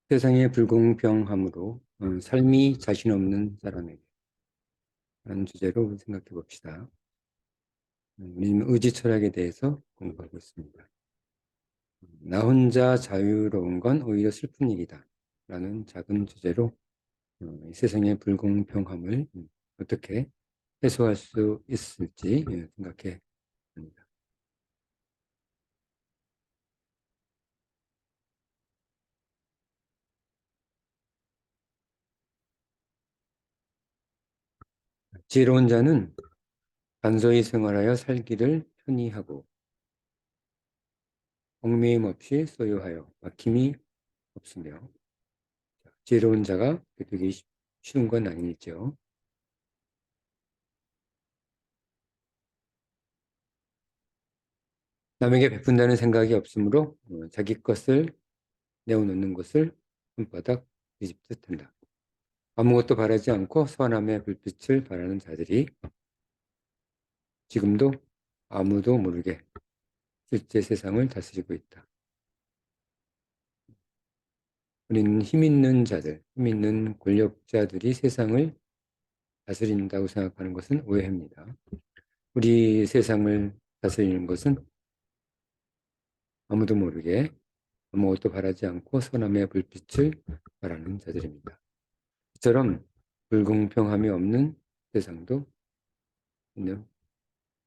세상의 불공평함으로 삶이 자신 없는 사람에게 라는 주제로 생각해 봅시다. 우리는 의지 철학에 대해서 공부하고 있습니다. 나 혼자 자유로운 건 오히려 슬픈 일이다 라는 작은 주제로 이 세상의 불공평함을 어떻게 해소할 수 있을지 생각해 봅니다. 지혜로운 자는 간소히 생활하여 살기를 편히 하고 얽매임 없이 소유하여 막힘이 없으며, 지혜로운 자가 되기 쉬운 건 아니죠. 남에게 베푼다는 생각이 없으므로 자기 것을 내어놓는 것을 손바닥 뒤집듯 한다. 아무것도 바라지 않고 선함의 불빛을 바라는 자들이 지금도 아무도 모르게 실제 세상을 다스리고 있다. 우리는 힘 있는 자들, 힘 있는 권력자들이 세상을 다스린다고 생각하는 것은 오해입니다. 우리 세상을 다스리는 것은 아무도 모르게 아무것도 바라지 않고 선함의 불빛을 바라는 자들입니다. 이처럼 불공평함이 없는 세상도 있는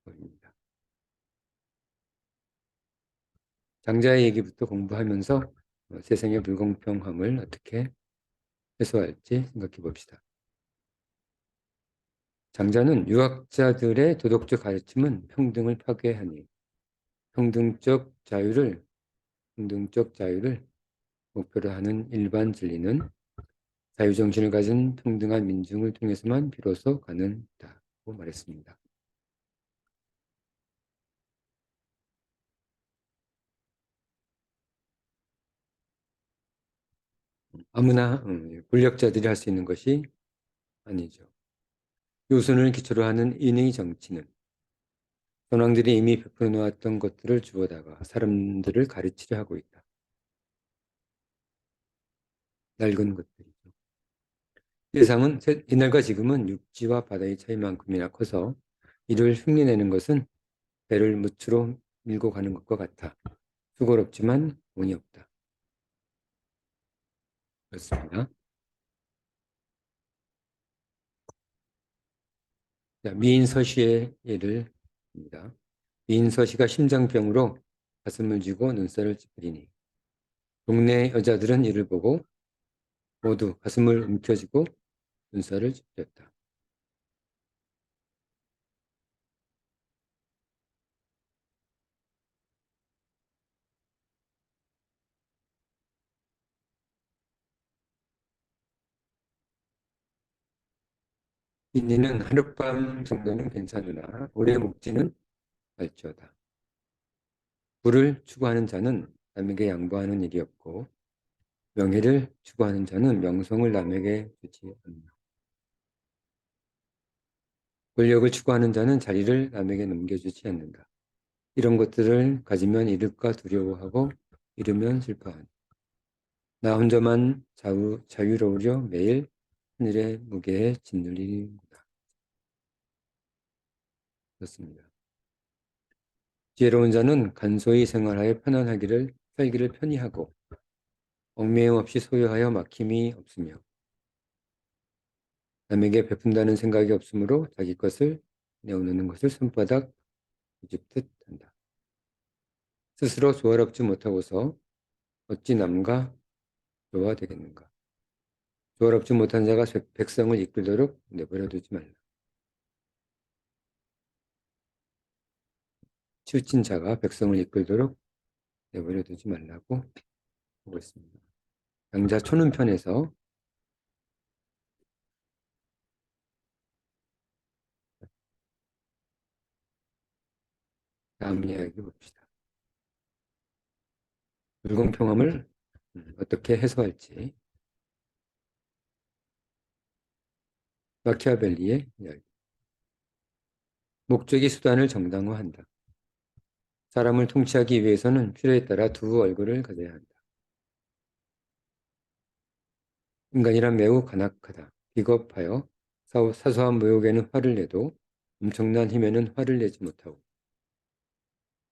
것입니다. 장자의 얘기부터 공부하면서 세상의 불공평함을 어떻게 해소할지 생각해 봅시다. 장자는 유학자들의 도덕적 가르침은 평등을 파괴하니 평등적 자유를 목표로 하는 일반 진리는 자유정신을 가진 평등한 민중을 통해서만 비로소 가능하다고 말했습니다. 아무나 권력자들이 할 수 있는 것이 아니죠. 요순을 기초로 하는 인의 정치는 선왕들이 이미 베풀어 놓았던 것들을 주워다가 사람들을 가르치려 하고 있다. 낡은 것들이죠. 세상은 이날과 지금은 육지와 바다의 차이만큼이나 커서 이를 흉내내는 것은 배를 무추로 밀고 가는 것과 같아 수고롭지만 운이 없다. 그렇습니다. 자, 미인 서시의 예를 듭니다. 미인 서시가 심장병으로 가슴을 쥐고 눈살을 찌푸리니 동네 여자들은 이를 보고 모두 가슴을 움켜쥐고 눈살을 찌푸렸다. 인니는 하룻밤 정도는 괜찮으나 오래 묵지는 말지어다. 부를 추구하는 자는 남에게 양보하는 일이 없고 명예를 추구하는 자는 명성을 남에게 주지 않는다. 권력을 추구하는 자는 자리를 남에게 넘겨주지 않는다. 이런 것들을 가지면 잃을까 두려워하고 잃으면 슬퍼한다. 나 혼자만 자유로우려 매일 하늘의 무게에 짓눌리는구나. 그렇습니다. 지혜로운 자는 간소히 생활하여 편안하기를 살기를 편히 하고 얽매임 없이 소유하여 막힘이 없으며 남에게 베푼다는 생각이 없으므로 자기 것을 내어놓는 것을 손바닥 뒤집듯 한다. 스스로 조화롭지 못하고서 어찌 남과 조화되겠는가. 조화롭지 못한 자가 백성을 이끌도록 내버려 두지 말라. 치우친 자가 백성을 이끌도록 내버려 두지 말라고 보고 있습니다. 양자 초는편에서 다음 이야기 봅시다. 불공평함을 어떻게 해소할지. 마키아벨리의 이야기. 목적이 수단을 정당화한다. 사람을 통치하기 위해서는 필요에 따라 두 얼굴을 가져야 한다. 인간이란 매우 간악하다. 비겁하여 사소한 모욕에는 화를 내도 엄청난 힘에는 화를 내지 못하고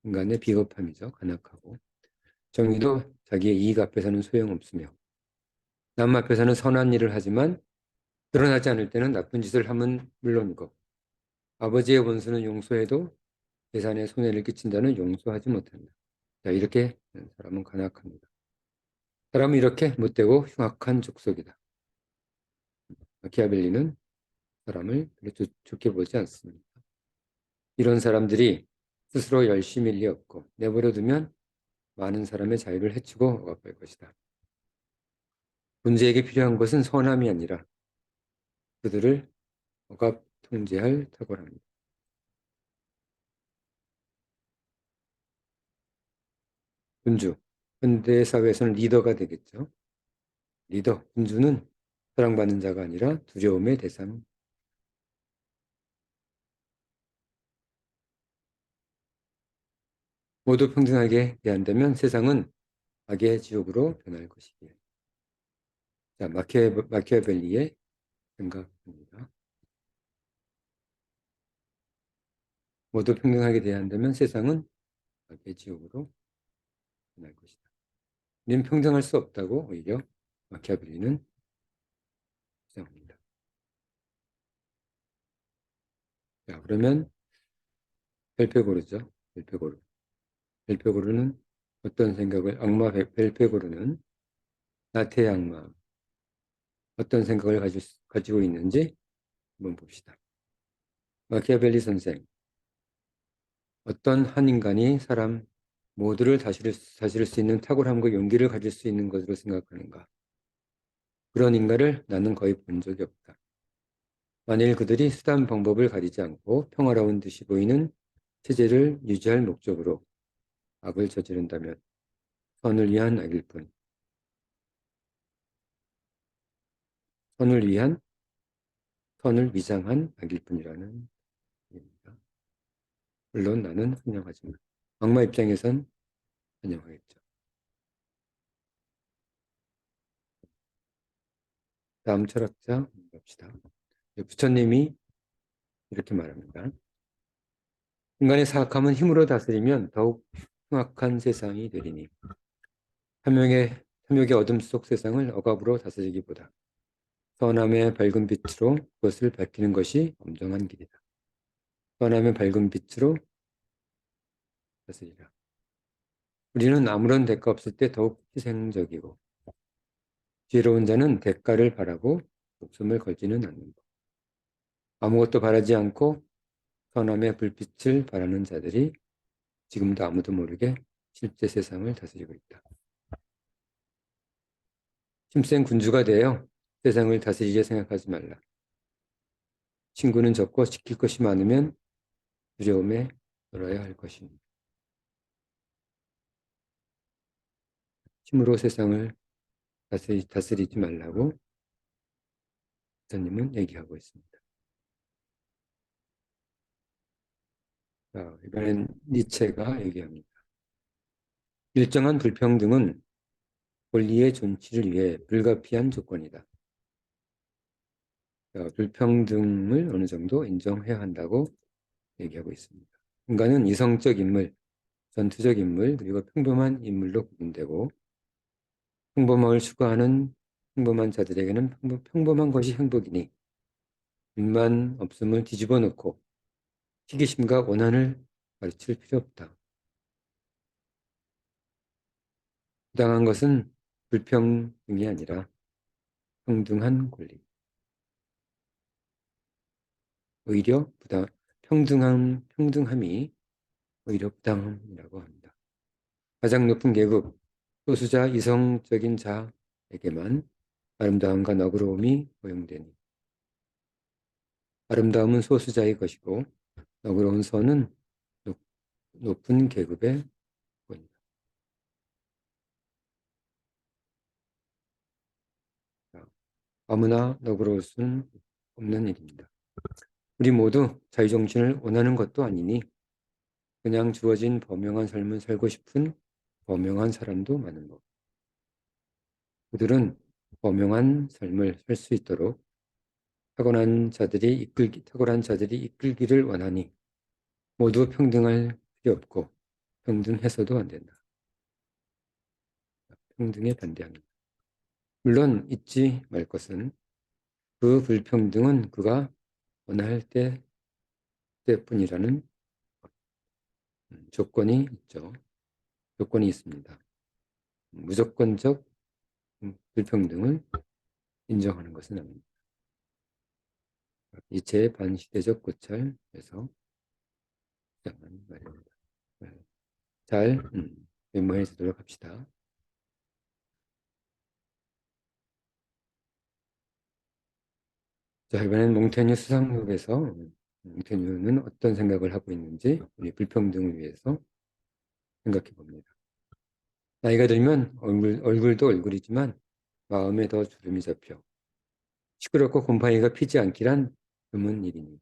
인간의 비겁함이죠. 간악하고 정의도 자기의 이익 앞에서는 소용없으며 남 앞에서는 선한 일을 하지만 드러나지 않을 때는 나쁜 짓을 하면 물론이고 아버지의 원수는 용서해도 재산에 손해를 끼친다는 용서하지 못한다. 자, 이렇게 사람은 간악합니다. 사람은 이렇게 못되고 흉악한 족속이다. 마키아벨리는 사람을 그렇게 좋게 보지 않습니다. 이런 사람들이 스스로 열심일 리 없고 내버려두면 많은 사람의 자유를 해치고 억압할 것이다. 문제에게 필요한 것은 선함이 아니라 그들을 억압 통제할 탁월함입니다. 군주, 현대 사회에서는 리더가 되겠죠. 리더, 군주는 사랑받는 자가 아니라 두려움의 대상. 모두 평등하게 대한다면 세상은 악의 지옥으로 변할 것이기에. 자, 마키아벨리의 생각입니다. 모두 평등하게 대한다면 세상은 악의 지옥으로 변할 것이다. 우리는 평등할 수 없다고 오히려 마키아벨리는 주장합니다. 자, 그러면 벨페고르죠. 벨페고르. 벨페고르는 어떤 생각을, 벨페고르는 나태의 악마, 어떤 생각을 가지고 있는지 한번 봅시다. 마키아벨리 선생, 어떤 한 인간이 사람 모두를 다스릴 수 있는 탁월함과 용기를 가질 수 있는 것으로 생각하는가? 그런 인간을 나는 거의 본 적이 없다. 만일 그들이 수단 방법을 가리지 않고 평화로운 듯이 보이는 체제를 유지할 목적으로 악을 저지른다면 선을 위한 악일 뿐, 선을 위한, 선을 위장한 악일 뿐이라는 얘기입니다. 물론 나는 환영하지만 악마 입장에선 환영하겠죠. 다음 철학자 봅시다. 부처님이 이렇게 말합니다. 인간의 사악함은 힘으로 다스리면 더욱 흉악한 세상이 되리니 탐욕의 어둠 속 세상을 억압으로 다스리기보다 선함의 밝은 빛으로 그것을 밝히는 것이 엄정한 길이다. 선함의 밝은 빛으로 다스리라. 우리는 아무런 대가 없을 때 더욱 희생적이고 지혜로운 자는 대가를 바라고 목숨을 걸지는 않는 것. 아무것도 바라지 않고 선함의 불빛을 바라는 자들이 지금도 아무도 모르게 실제 세상을 다스리고 있다. 힘센 군주가 되어 세상을 다스리려 생각하지 말라. 친구는 적고 지킬 것이 많으면 두려움에 떨어야 할 것입니다. 힘으로 세상을 다스리지 말라고 부처님은 얘기하고 있습니다. 자, 이번엔 니체가 얘기합니다. 일정한 불평등은 권리의 존치를 위해 불가피한 조건이다. 자, 불평등을 어느 정도 인정해야 한다고 얘기하고 있습니다. 인간은 이성적 인물, 전투적 인물, 그리고 평범한 인물로 구분되고 평범함을 추구하는 평범한 자들에게는 평범한 것이 행복이니 일만 없음을 뒤집어 놓고 시기심과 원한을 가르칠 필요 없다. 부당한 것은 불평등이 아니라 평등한 권리. 오히려 평등함이 오히려 부당함이라고 합니다. 가장 높은 계급, 소수자 이성적인 자에게만 아름다움과 너그러움이 허용되니 아름다움은 소수자의 것이고 너그러운 선은 높은 계급의 것입니다. 아무나 너그러울 수는 없는 일입니다. 우리 모두 자유정신을 원하는 것도 아니니 그냥 주어진 범용한 삶을 살고 싶은 범용한 사람도 많은 것. 그들은 범용한 삶을 살 수 있도록 탁월한 자들이 이끌기를 원하니 모두 평등할 필요 없고 평등해서도 안 된다. 평등에 반대합니다. 물론 잊지 말 것은 그 불평등은 그가 원할 때뿐이라는 조건이 있죠. 조건이 있습니다. 무조건적 불평등을 인정하는 것은 아닙니다. 이체의 반시대적 고찰에서 시작한 말입니다. 잘 메모해 두도록 합시다. 자, 이번엔 몽테뉴 수상록에서 몽테뉴는 어떤 생각을 하고 있는지 우리 불평등을 위해서 생각해 봅니다. 나이가 들면 얼굴도 얼굴이지만 마음에 더 주름이 잡혀 시끄럽고 곰팡이가 피지 않기란 드문 일이니.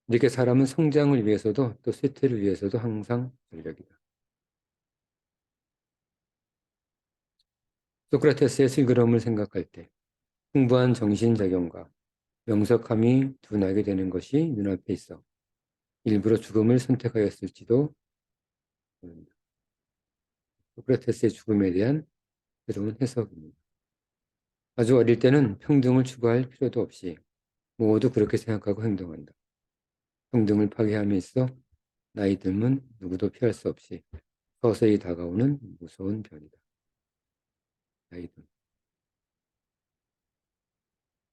이렇게 사람은 성장을 위해서도 또 쇠퇴를 위해서도 항상 전력이다. 소크라테스의 슬그러움을 생각할 때 풍부한 정신작용과 명석함이 두 나게 되는 것이 눈앞에 있어 일부러 죽음을 선택하였을지도 모릅니다. 소크라테스의 죽음에 대한 새로운 해석입니다. 아주 어릴 때는 평등을 추구할 필요도 없이 모두 그렇게 생각하고 행동한다. 평등을 파괴함에 있어 나이 듦은 누구도 피할 수 없이 서서히 다가오는 무서운 변이다. 나이 듦.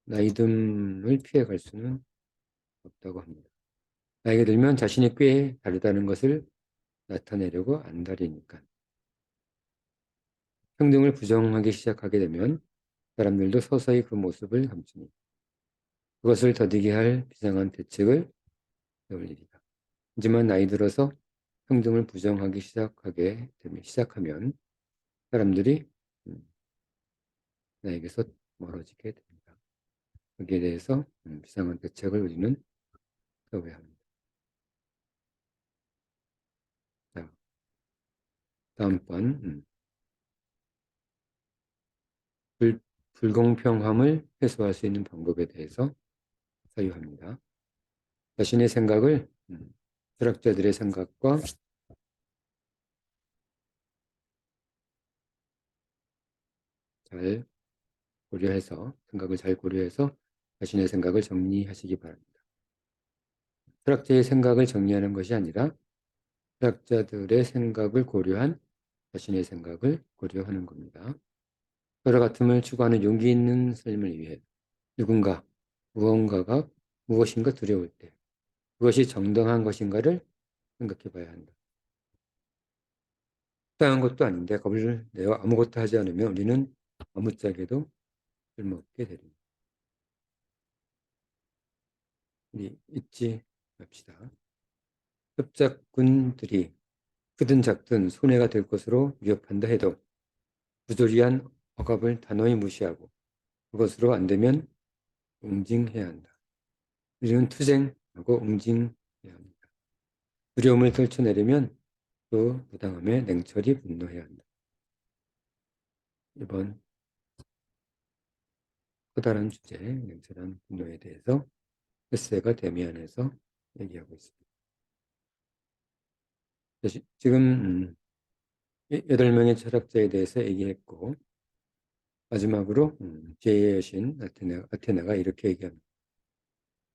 나이 듦을 피해갈 수는 없다고 합니다. 나이가 들면 자신이 꽤 다르다는 것을 나타내려고 안달이니까. 평등을 부정하기 시작하게 되면 사람들도 서서히 그 모습을 감추니 그것을 더디게 할 비상한 대책을 세울 일이다. 하지만 나이 들어서 평등을 부정하기 시작하면 사람들이 나에게서 멀어지게 됩니다. 거기에 대해서 비상한 대책을 우리는 세워야 합니다. 자, 다음번 불공평함을 해소할 수 있는 방법에 대해서 사유합니다. 자신의 생각을 철학자들의 생각과 잘 생각을 잘 고려해서 자신의 생각을 정리하시기 바랍니다. 철학자의 생각을 정리하는 것이 아니라 철학자들의 생각을 고려한 자신의 생각을 고려하는 겁니다. 서로 같음을 추구하는 용기 있는 삶을 위해 무언가가 무엇인가 두려울 때 그것이 정당한 것인가를 생각해 봐야 한다. 당한 것도 아닌데 겁을 내어 아무것도 하지 않으면 우리는 아무짝에도 쓸모없게 되리니. 우리 잊지 맙시다. 협작군들이 크든 작든 손해가 될 것으로 위협한다 해도 부조리한 억압을 단호히 무시하고 그것으로 안 되면 응징해야 한다. 우리는 투쟁하고 응징해야 합니다. 두려움을 떨쳐내려면 또 부당함에 냉철히 분노해야 한다. 이번 커다란 주제, 냉철한 분노에 대해서 헤세가 데미안에서 얘기하고 있습니다. 지금 8명의 철학자에 대해서 얘기했고 마지막으로 죄의 여신 아테나가 이렇게 얘기합니다.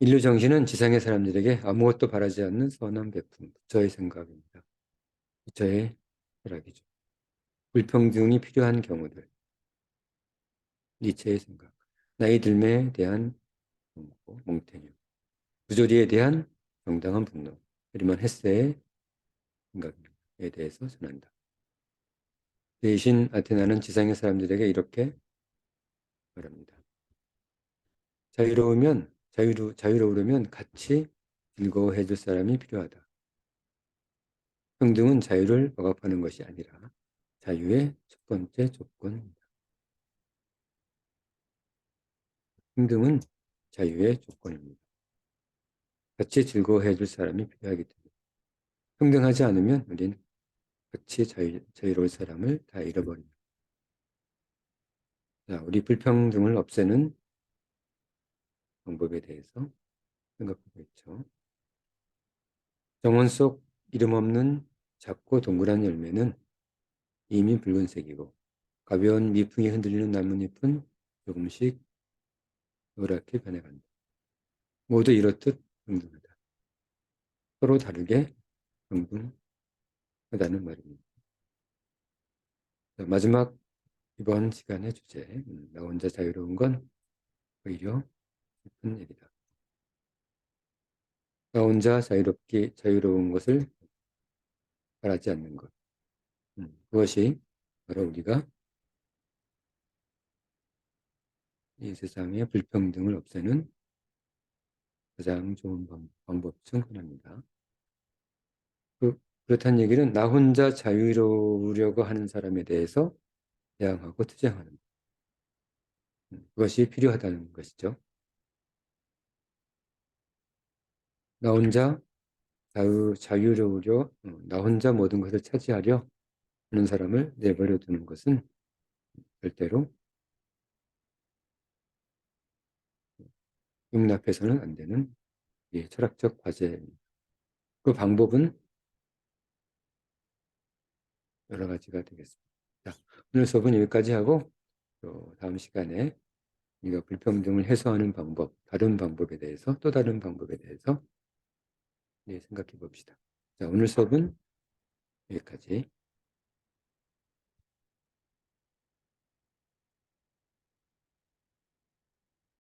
인류 정신은 지상의 사람들에게 아무것도 바라지 않는 선한 베품, 부처의 생각입니다. 부처의 철학이죠. 불평등이 필요한 경우들, 니체의 생각, 나이 들매에 대한 공고, 몽테뉴, 부조리에 대한 정당한 분노, 그리고 헤세의 생각에 대해서 전한다. 대신 아테나는 지상의 사람들에게 이렇게 말합니다. 자유로우려면 같이 즐거워해 줄 사람이 필요하다. 평등은 자유를 억압하는 것이 아니라 자유의 첫 번째 조건입니다. 평등은 자유의 조건입니다. 같이 즐거워해 줄 사람이 필요하기 때문에 평등하지 않으면 우린 같이 자유로울 사람을 다 잃어버립니다. 자, 우리 불평등을 없애는 방법에 대해서 생각하고 있죠. 정원 속 이름 없는 작고 동그란 열매는 이미 붉은색이고 가벼운 미풍이 흔들리는 나뭇잎은 조금씩 노랗게 변해간다. 모두 이렇듯 평등하다. 서로 다르게 평등하다는 말입니다. 자, 마지막 이번 시간의 주제, 나 혼자 자유로운 건 오히려 슬픈 일이다. 나 혼자 자유로운 것을 바라지 않는 것. 그것이 바로 우리가 이 세상의 불평등을 없애는 가장 좋은 방법 중 하나입니다. 그렇다는 얘기는 나 혼자 자유로우려고 하는 사람에 대해서 대항하고 투쟁하는 것. 그것이 필요하다는 것이죠. 나 혼자 자유로우려, 나 혼자 모든 것을 차지하려 하는 사람을 내버려 두는 것은 절대로 용납해서는 안 되는 철학적 과제입니다. 그 방법은 여러 가지가 되겠습니다. 자, 오늘 수업은 여기까지 하고 또 다음 시간에 우리가 불평등을 해소하는 방법, 또 다른 방법에 대해서 생각해 봅시다. 자, 오늘 수업은 여기까지.